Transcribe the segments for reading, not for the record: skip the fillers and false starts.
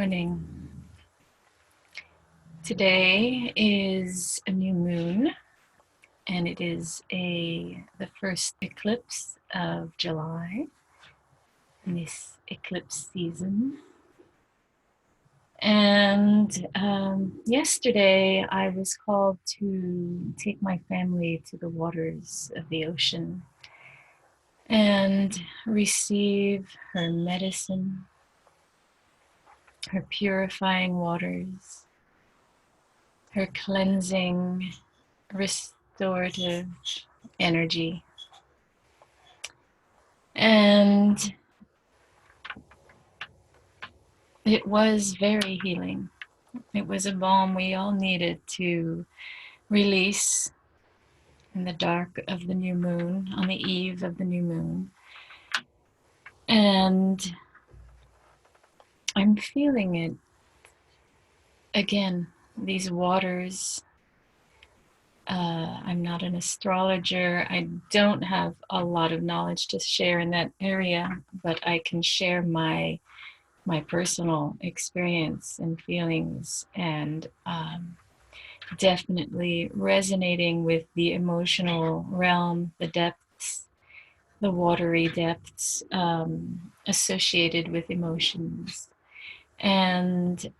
morning. Today is a new moon, and it is the first eclipse of July in this eclipse season. And yesterday I was called to take my family to the waters of the ocean and receive her medicine, her purifying waters, her cleansing, restorative energy. And it was very healing. It was a balm we all needed to release in the dark of the new moon, on the eve of the new moon. And I'm feeling it again, these waters. I'm not an astrologer. I don't have a lot of knowledge to share in that area, but I can share my personal experience and feelings, and definitely resonating with the emotional realm, the depths, the watery depths associated with emotions. And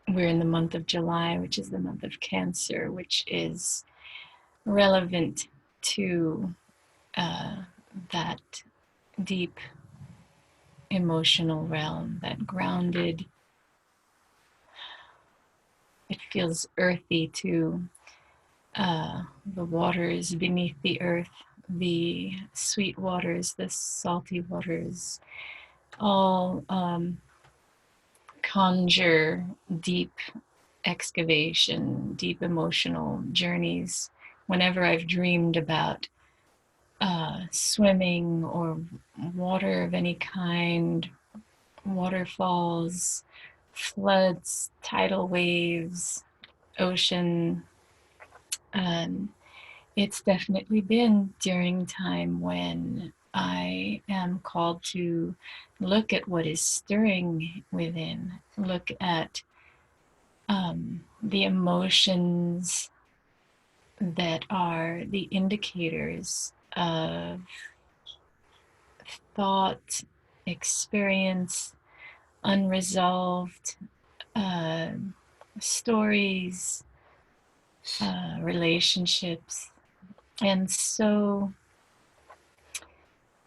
we're in the month of July, which is the month of Cancer, which is relevant to that deep emotional realm, that grounded. It feels earthy too. The waters beneath the earth, the sweet waters, the salty waters, all conjure deep excavation, deep emotional journeys. Whenever I've dreamed about swimming or water of any kind, waterfalls, floods, tidal waves, ocean, it's definitely been during time when I am called to look at what is stirring within, look at the emotions that are the indicators of thought, experience, unresolved stories, relationships. And so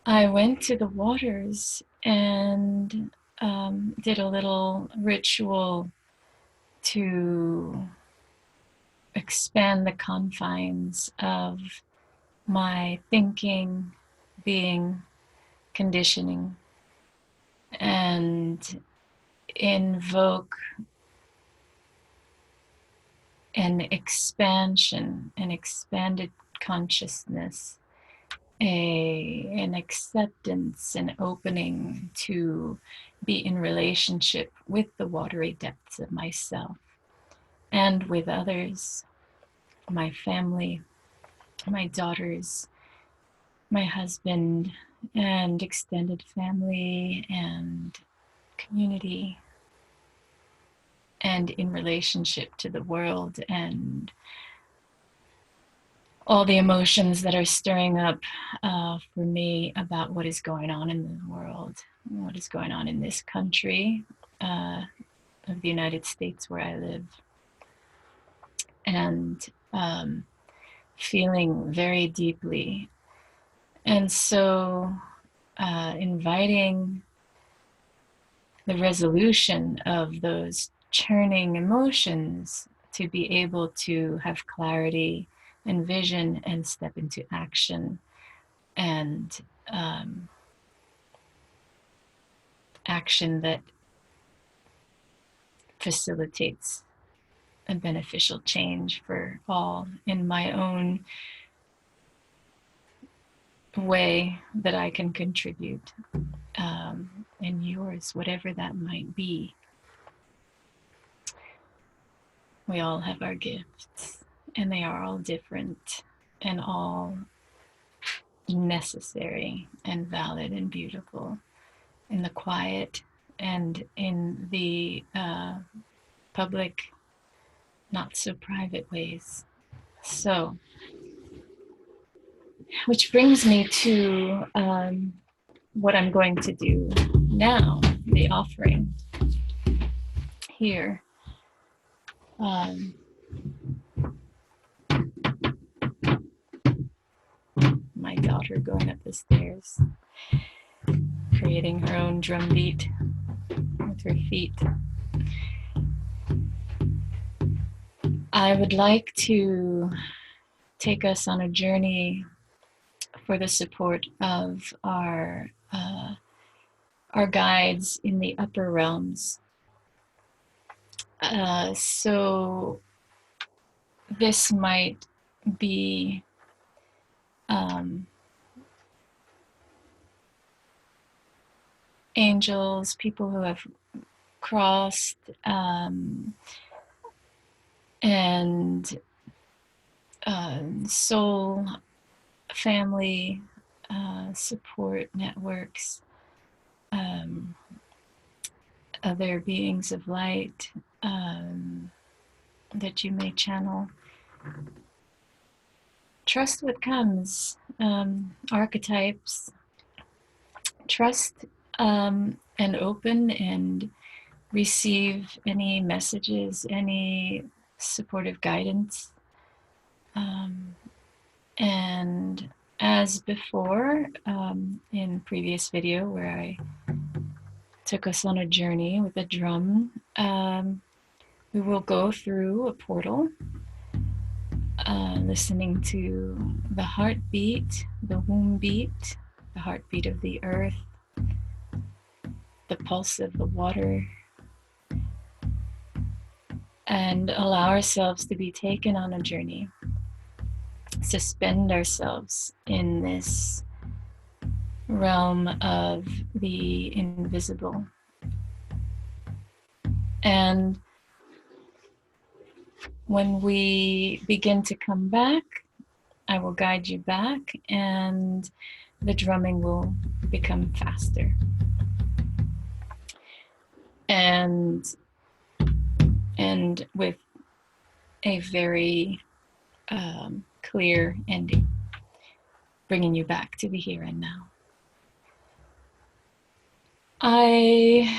I went to the waters and did a little ritual to expand the confines of my thinking, being, conditioning, and invoke an expansion, an expanded consciousness, an acceptance, an opening to be in relationship with the watery depths of myself and with others, my family, my daughters, my husband, and extended family and community, and in relationship to the world and all the emotions that are stirring up for me about what is going on in the world, what is going on in this country of the United States where I live, and feeling very deeply. And so inviting the resolution of those churning emotions to be able to have clarity and vision and step into action, and action that facilitates a beneficial change for all in my own way that I can contribute, and yours, whatever that might be. We all have our gifts, and they are all different and all necessary and valid and beautiful in the quiet and in the public, not so private ways. So, which brings me to what I'm going to do now, the offering here. My daughter going up the stairs, creating her own drum beat with her feet. I would like to take us on a journey for the support of our guides in the upper realms. So this might be angels, people who have crossed, and soul family support networks, other beings of light that you may channel. Trust what comes, archetypes. Trust and open and receive any messages, any supportive guidance. And as before, in previous video where I took us on a journey with a drum, we will go through a portal, listening to the heartbeat, the womb beat, the heartbeat of the earth, the pulse of the water, and allow ourselves to be taken on a journey. Suspend ourselves in this realm of the invisible. And when we begin to come back, I will guide you back and the drumming will become faster. And with a very clear ending, bringing you back to the here and now. I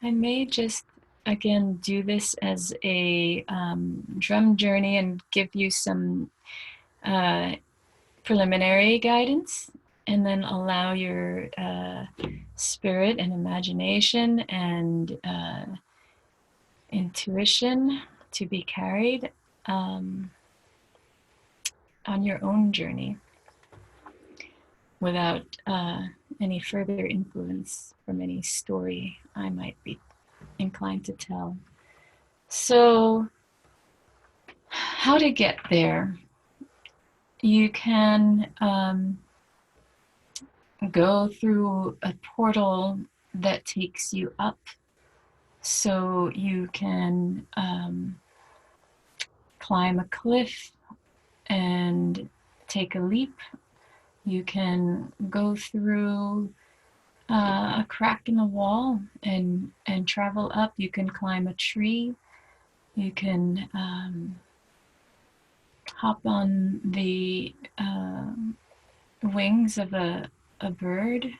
may just again do this as a drum journey and give you some preliminary guidance, and then allow your spirit and imagination and intuition to be carried on your own journey without any further influence from any story I might be inclined to tell. So, how to get there? You can go through a portal that takes you up, so you can climb a cliff and take a leap. You can go through a crack in the wall and travel up. You can climb a tree. You can hop on the wings of a bird.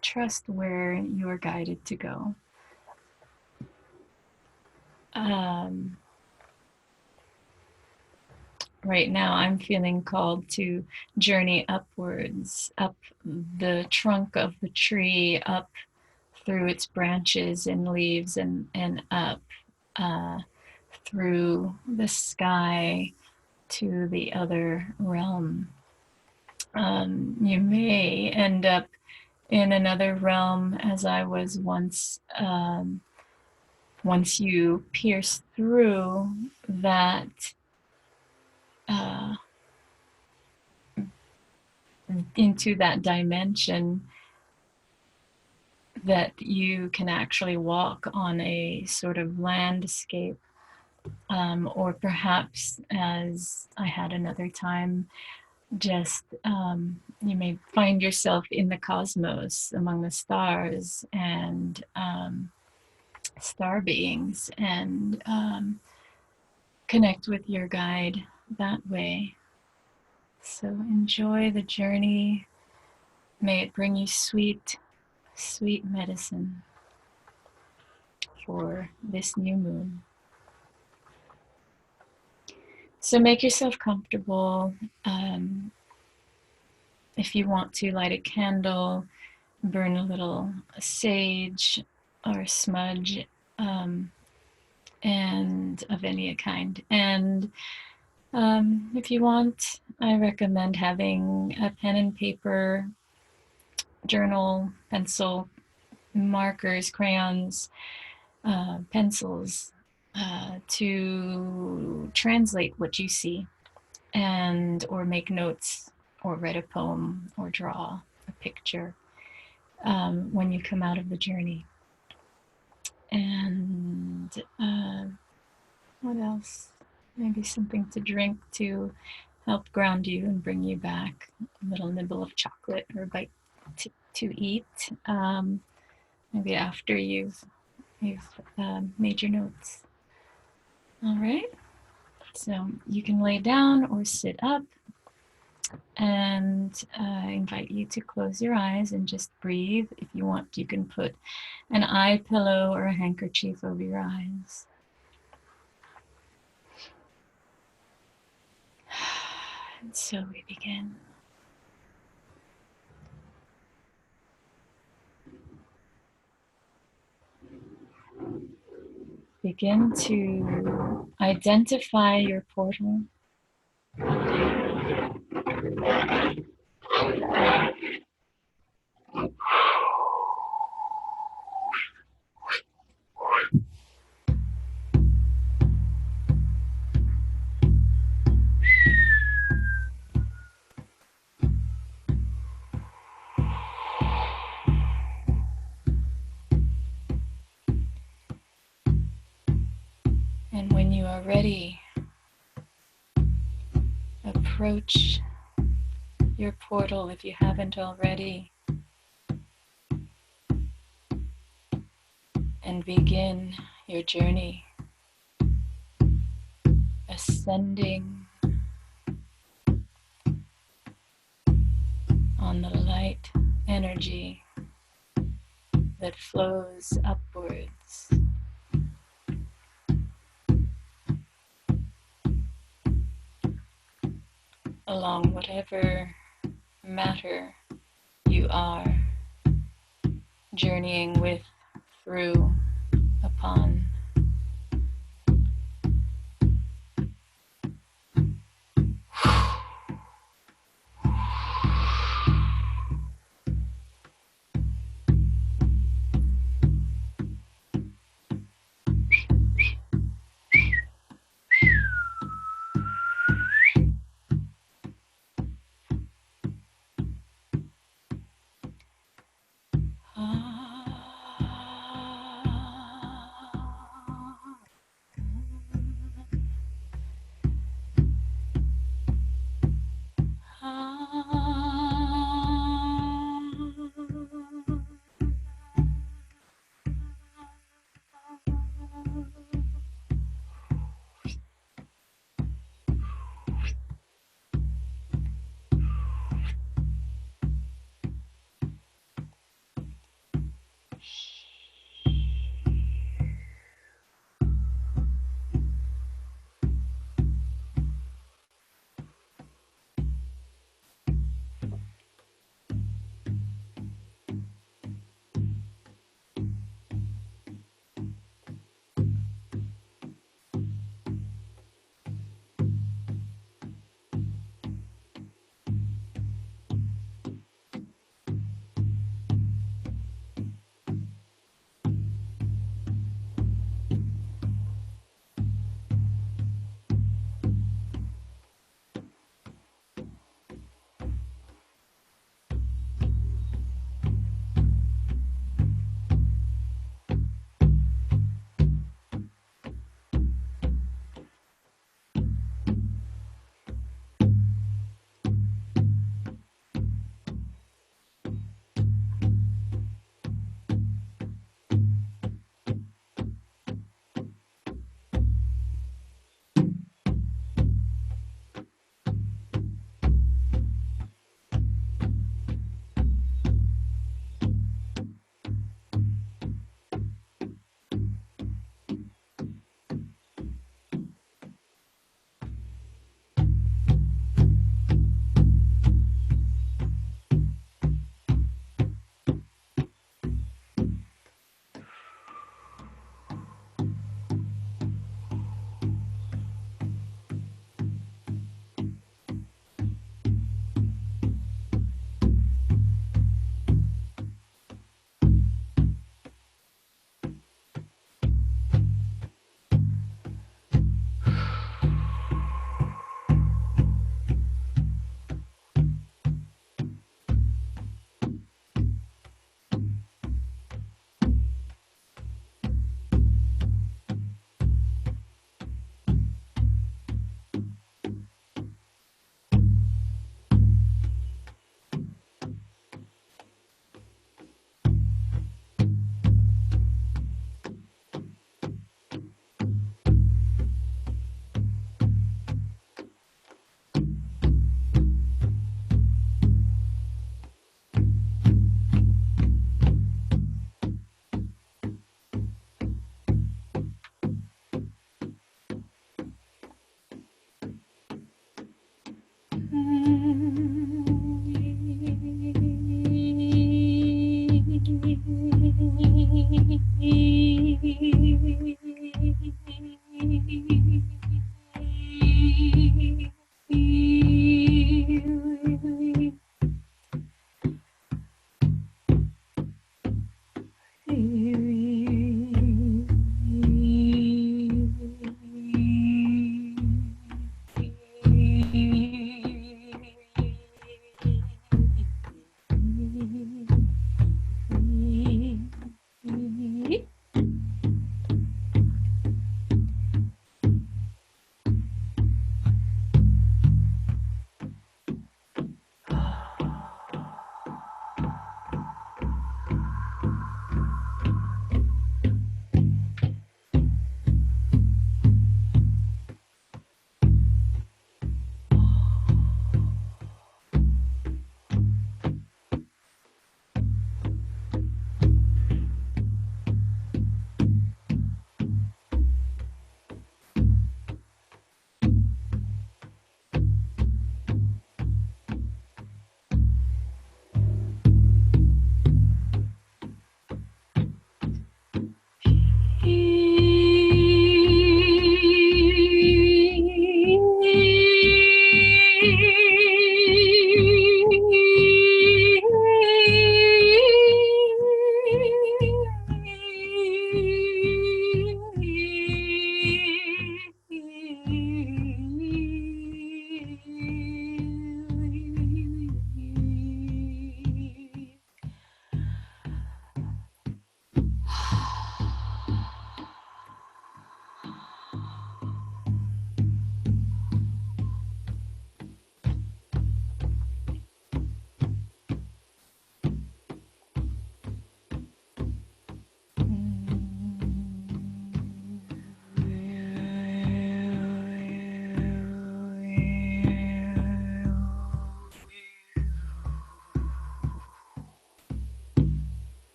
Trust where you are guided to go. Right now I'm feeling called to journey upwards, up the trunk of the tree, up through its branches and leaves, and up through the sky to the other realm. You may end up in another realm, as I was once. Once you pierce through that into that dimension, that you can actually walk on a sort of landscape Or perhaps, as I had another time, just you may find yourself in the cosmos among the stars and star beings and connect with your guide that way. So enjoy the journey. May it bring you sweet, sweet medicine for this new moon. So make yourself comfortable. If you want to light a candle, burn a little sage or smudge, and of any kind. And if you want, I recommend having a pen and paper, journal, pencil, markers, crayons, pencils, to translate what you see and or make notes or write a poem or draw a picture when you come out of the journey. And what else? Maybe something to drink to help ground you and bring you back. A little nibble of chocolate or a bite to eat. Maybe after you've made your notes. All right. So you can lay down or sit up, and I invite you to close your eyes and just breathe. If you want, you can put an eye pillow or a handkerchief over your eyes. And so we begin. Begin to identify your portal. And when you are ready, approach your portal if you haven't already, and begin your journey, ascending on the light energy that flows upwards. Along whatever matter you are journeying with, through, upon.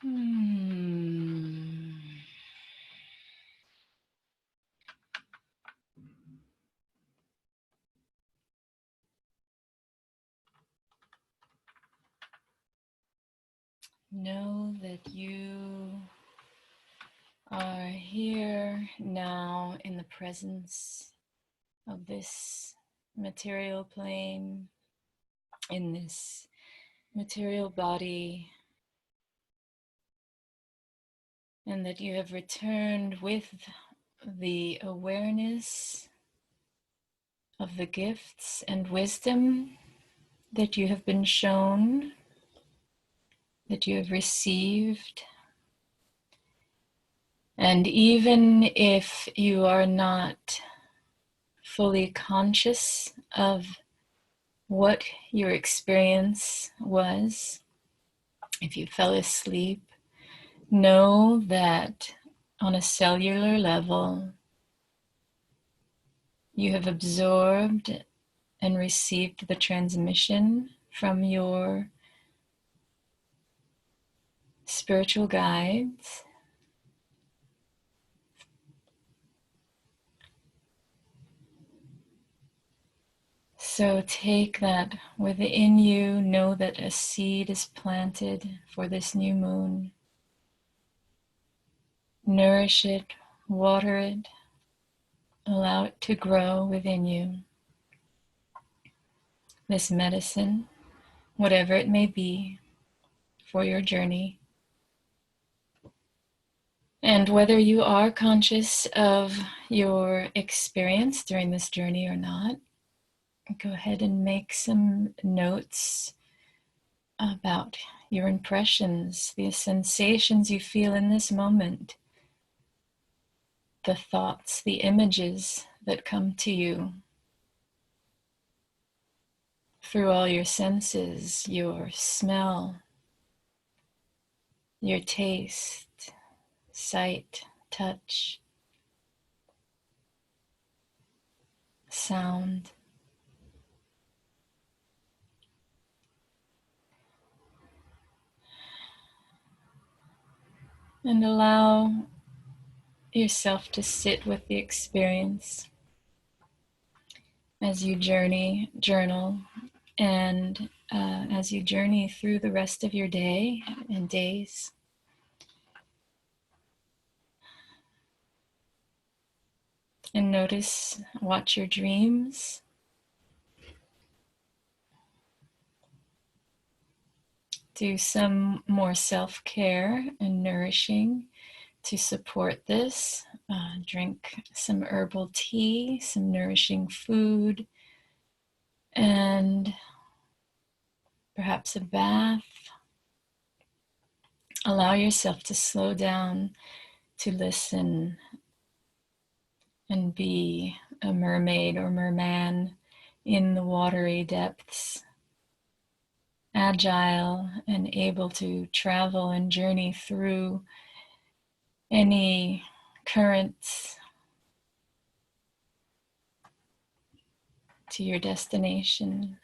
Hmm. Know that you are here now in the presence of this material plane, in this material body, and that you have returned with the awareness of the gifts and wisdom that you have been shown, that you have received. And even if you are not fully conscious of what your experience was, if you fell asleep, know that on a cellular level, you have absorbed and received the transmission from your spiritual guides. So take that within you, know that a seed is planted for this new moon. Nourish it, water it, allow it to grow within you. This medicine, whatever it may be, for your journey. And whether you are conscious of your experience during this journey or not, go ahead and make some notes about your impressions, the sensations you feel in this moment, the thoughts, the images that come to you through all your senses, your smell, your taste, sight, touch, sound. And allow yourself to sit with the experience as you journal, and as you journey through the rest of your day and days. And notice, watch your dreams. Do some more self-care and nourishing to support this. Drink some herbal tea, some nourishing food, and perhaps a bath. Allow yourself to slow down, to listen, and be a mermaid or merman in the watery depths, agile and able to travel and journey through any currents to your destination.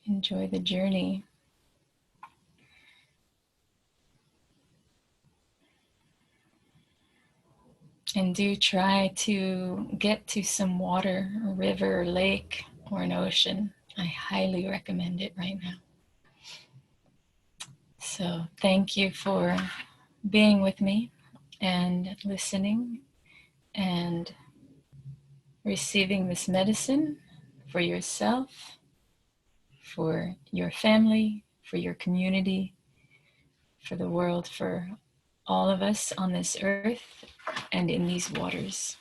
Enjoy the journey. And do try to get to some water, a river, or lake, or an ocean. I highly recommend it right now. So thank you for being with me and listening and receiving this medicine for yourself, for your family, for your community, for the world, for all of us on this earth and in these waters.